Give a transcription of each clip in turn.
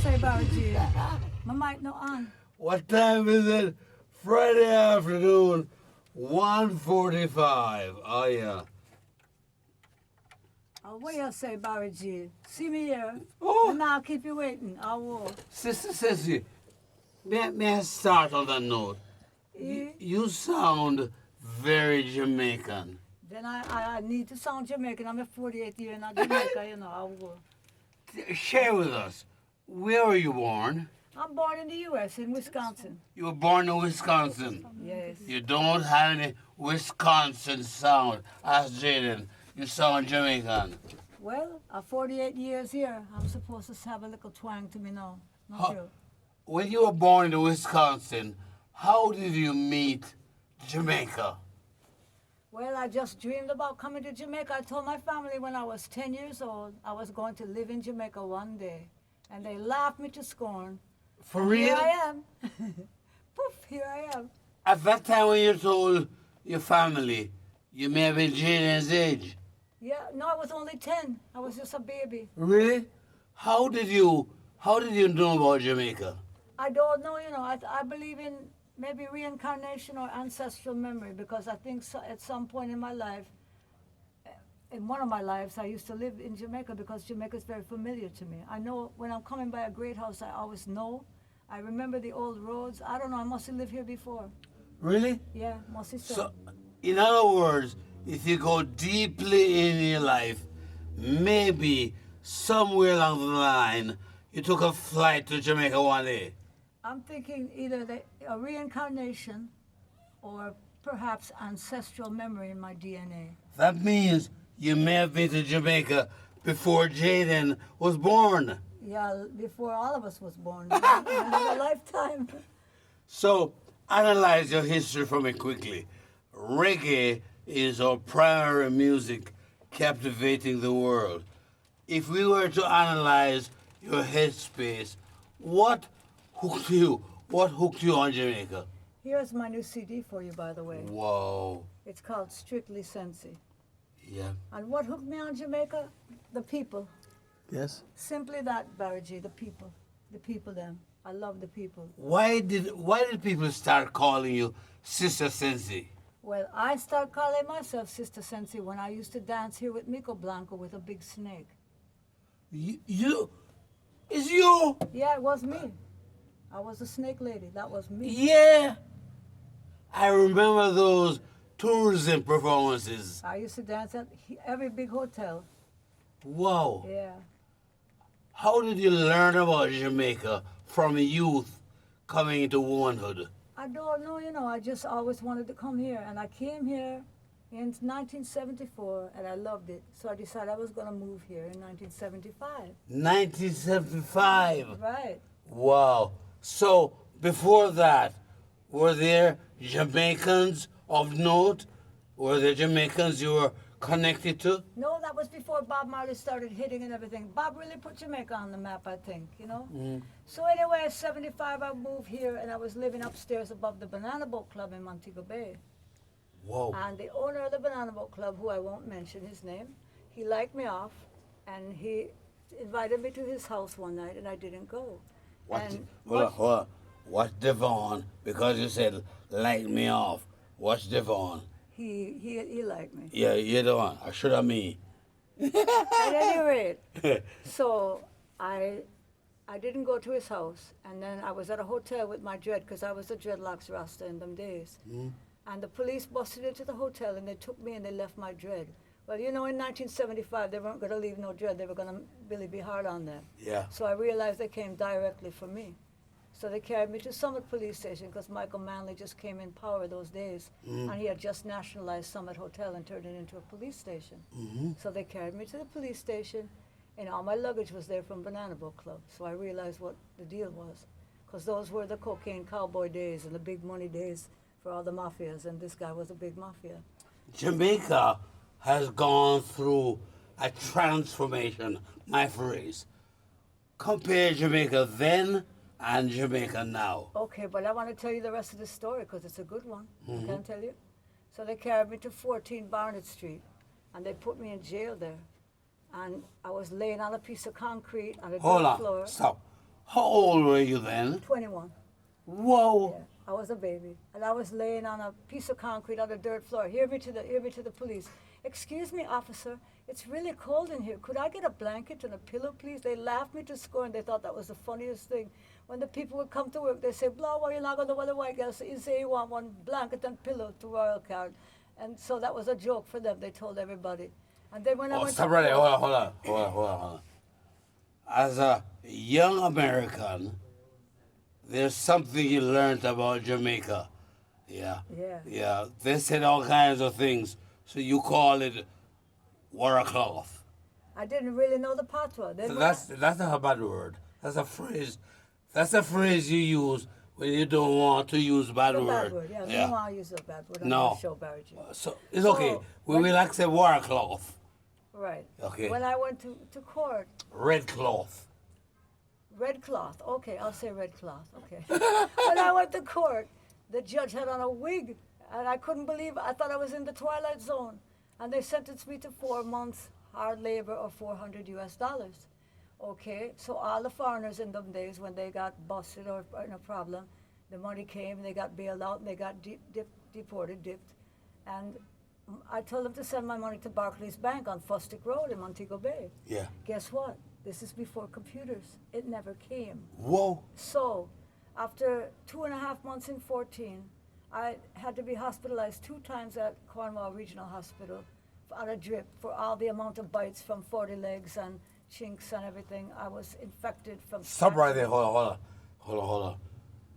say, Barry G? My mic no on. What time is it? Friday afternoon, 1:45. Oh, yeah. Oh, what you say, Barry G? See me here. Oh. And I'll keep you waiting. I will. Sister Cissy, may I start on that note? You sound very Jamaican. Then I need to sound Jamaican. I'm a 48 year in Jamaica, you know. I will. Share with us, where were you born? I'm born in the U.S., in Wisconsin. You were born in Wisconsin. Yes. You don't have any Wisconsin sound. Ask Jaden. You sound Jamaican. Well, 48 years here. I'm supposed to have a little twang to me now. Not Huh. you. When you were born in Wisconsin, how did you meet Jamaica? Well, I just dreamed about coming to Jamaica. I told my family when I was 10 years old I was going to live in Jamaica one day. And they laughed me to scorn. For Here real? I am. Poof, here I am. At that time when you told your family, you may have been Jaden's age. Yeah, no, I was only 10. I was just a baby. Really? How did you know about Jamaica? I don't know, you know, I believe in maybe reincarnation or ancestral memory because I think so, at some point in my life, in one of my lives, I used to live in Jamaica because Jamaica is very familiar to me. I know when I'm coming by a great house, I always know. I remember the old roads. I don't know, I must have lived here before. Really? Yeah, must have So, in other words, if you go deeply in your life, maybe somewhere along the line, you took a flight to Jamaica one day. I'm thinking either a reincarnation or perhaps ancestral memory in my DNA. That means you may have been to Jamaica before Jaden was born. Yeah, before all of us was born. Another lifetime. So, analyze your history for me quickly. Reggae is our primary music captivating the world. If we were to analyze your headspace, what hooked you? What hooked you on Jamaica? Here's my new CD for you, by the way. Whoa. It's called Strictly Sensi. Yeah. And what hooked me on Jamaica? The people. Yes. Simply that, Barry G, the people. The people, them. I love the people. Why did people start calling you Sister Sensi? Well, I started calling myself Sister Sensi when I used to dance here with Miko Blanco with a big snake. You? It's you? Yeah, it was me. I was a snake lady. That was me. Yeah. I remember those tourism performances. I used to dance at every big hotel. Wow. Yeah. How did you learn about Jamaica from youth coming into womanhood? I don't know, you know, I just always wanted to come here. And I came here in 1974, and I loved it. So I decided I was going to move here in 1975. 1975. Right. Wow. So before that, were there Jamaicans of note? Were there Jamaicans you were connected to? No, that was before Bob Marley started hitting and everything. Bob really put Jamaica on the map, I think, you know? So anyway, at 75, I moved here, and I was living upstairs above the Banana Boat Club in Montego Bay. Whoa. And the owner of the Banana Boat Club, who I won't mention his name, he liked me off, and he invited me to his house one night, and I didn't go. And Hold on. What's Devon? Because you said, light me off. What's Devon? he liked me. Yeah, you're the one. I should have me. At any rate, so I didn't go to his house, and then I was at a hotel with my dread, because I was a dreadlocks rasta in them days. And the police busted into the hotel, and they took me and they left my dread. Well, you know, in 1975, they weren't going to leave no dread. They were going to really be hard on them. Yeah. So I realized they came directly for me. So they carried me to Summit Police Station because Michael Manley just came in power those days. And he had just nationalized Summit Hotel and turned it into a police station. So they carried me to the police station, and all my luggage was there from Banana Boat Club. So I realized what the deal was, because those were the cocaine cowboy days and the big money days for all the mafias, and this guy was a big mafia. Jamaica has gone through a transformation, my phrase. Compare Jamaica then and Jamaica now. Okay, but I want to tell you the rest of the story because it's a good one. I can tell you. So they carried me to 14 Barnett Street, and they put me in jail there. And I was laying on a piece of concrete on a Hold dirt on. floor. Stop. How old were you then? 21. Whoa. Yeah, I was a baby, and I was laying on a piece of concrete on the dirt floor. Hear me to the police. Excuse me, officer. It's really cold in here. Could I get a blanket and a pillow, please? They laughed me to scorn. They thought that was the funniest thing. When the people would come to work, they say, "Blah, why you not going to wear the white girl? So you say you want one blanket and pillow to Royal Card," and so that was a joke for them. They told everybody. And then when I went Stop to right there. court- Hold on. As a young American, there's something you learned about Jamaica. Yeah. Yeah. Yeah. They said all kinds of things. So you call it watercloth. I didn't really know the patois. Then So when I- that's not a bad word. That's a phrase. That's a phrase you use when you don't want to use bad the word. bad word. Yeah, we don't want to use a bad word on No. the show, Barry G. So it's So, okay. We when- will accept watercloth. Right. Okay. When I went to court, Red cloth. red cloth. Okay, I'll say red cloth. Okay. When I went to court, the judge had on a wig, and I couldn't believe. I thought I was in the twilight zone, and they sentenced me to 4 months hard labor or $400. Okay, so all the foreigners in them days when they got busted or in a problem, the money came, they got bailed out, and they got dipped, and I told them to send my money to Barclays Bank on Fustic Road in Montego Bay. Yeah. Guess what? This is before computers. It never came. Whoa. So, after 2.5 months in 14, I had to be hospitalized 2 times at Cornwall Regional Hospital on a drip for all the amount of bites from 40 legs and chinks and everything. I was infected from. Stop right there. Hold on.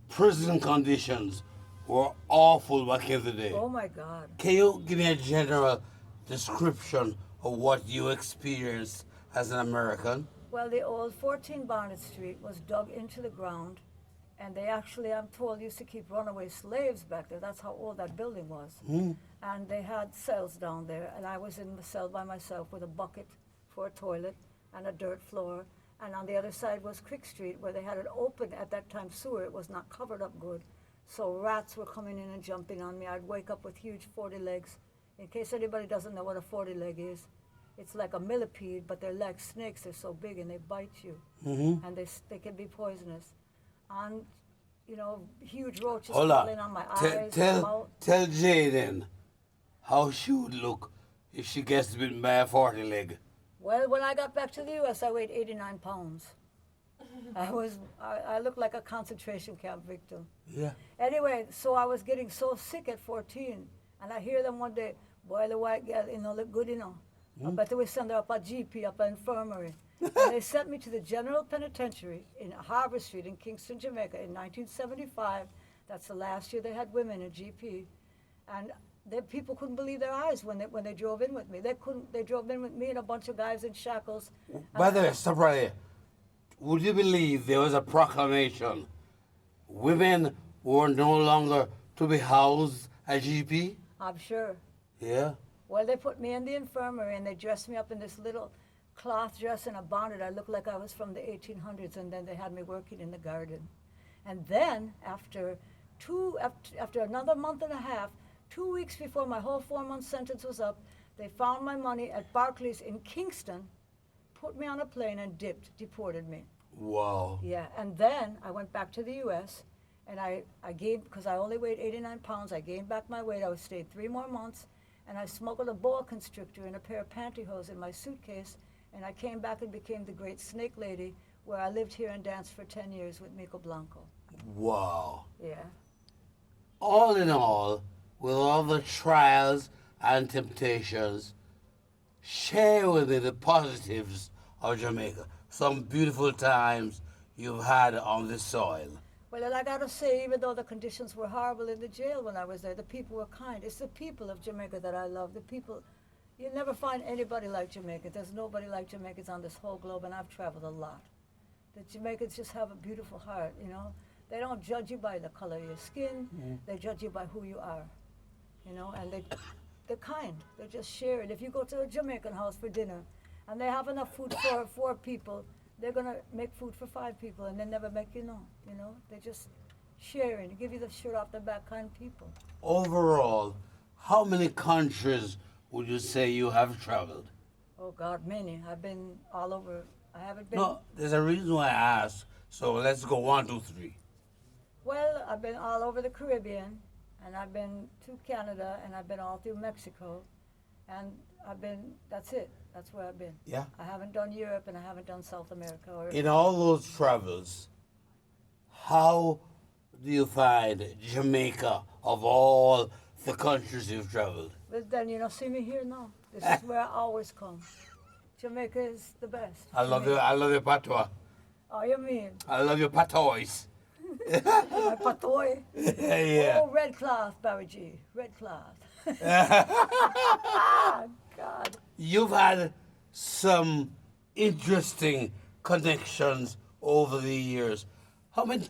Prison conditions were awful back in the day. Oh my God. Can you give me a general description of what you experienced as an American? Well, the old 14 Barnett Street was dug into the ground, and they actually, I'm told, used to keep runaway slaves back there. That's how old that building was. And they had cells down there, and I was in the cell by myself with a bucket for a toilet and a dirt floor. And on the other side was Crick Street, where they had it open at that time sewer. It was not covered up good. So rats were coming in and jumping on me. I'd wake up with huge 40 legs. In case anybody doesn't know what a 40 leg is, it's like a millipede, but they're like snakes. They're so big and they bite you, and they can be poisonous. And huge roaches Hold on. crawling on my eyes, my mouth. Tell Jaden how she would look if she gets bitten by a 40 leg. Well, when I got back to the U.S., I weighed 89 pounds. I looked like a concentration camp victim. Yeah. Anyway, so I was getting so sick at 14, and I hear them one day, "Boy, the white girl, look good, I bet they will send her up a GP, up an infirmary." And they sent me to the General Penitentiary in Harbor Street in Kingston, Jamaica in 1975. That's the last year they had women in GP. And people couldn't believe their eyes when they drove in with me. They drove in with me and a bunch of guys in shackles. By the way, stop right here. Would you believe there was a proclamation? Women were no longer to be housed at GP? I'm sure. Yeah. Well, they put me in the infirmary and they dressed me up in this little cloth dress and a bonnet. I looked like I was from the 1800s, and then they had me working in the garden. And then after another month and a half, 2 weeks before my whole 4-month sentence was up, they found my money at Barclays in Kingston, put me on a plane and deported me. Wow. Yeah, and then I went back to the U.S. and I gained, because I only weighed 89 pounds, I gained back my weight. I stayed 3 more months, and I smuggled a boa constrictor and a pair of pantyhose in my suitcase, and I came back and became the great snake lady, where I lived here and danced for 10 years with Miko Blanco. Wow. Yeah. All in all, with all the trials and temptations, share with me the positives of Jamaica. Some beautiful times you've had on this soil. Well, and I gotta say, even though the conditions were horrible in the jail when I was there, the people were kind. It's the people of Jamaica that I love. The people, you'll never find anybody like Jamaica. There's nobody like Jamaicans on this whole globe, and I've traveled a lot. The Jamaicans just have a beautiful heart, They don't judge you by the color of your skin. They judge you by who you are, and they're kind. They're just sharing. If you go to a Jamaican house for dinner and they have enough food for 4 people, they're going to make food for 5 people, and they never make you know, They just sharing, give you the shirt off the back kind of people. Overall, how many countries would you say you have traveled? Oh, God, many. I've been all over. I haven't been. No, there's a reason why I ask. So let's go 1, 2, 3. Well, I've been all over the Caribbean, and I've been to Canada, and I've been all through Mexico, and that's it. That's where I've been. Yeah. I haven't done Europe, and I haven't done South America. In all those travels, how do you find Jamaica of all the countries you've traveled? But then you don't see me here now. This is where I always come. Jamaica is the best. I love your patois. Oh, you mean? I love your patois. My patoy. Yeah. Oh, red cloth, Barry G. Red cloth. God. You've had some interesting connections over the years. How many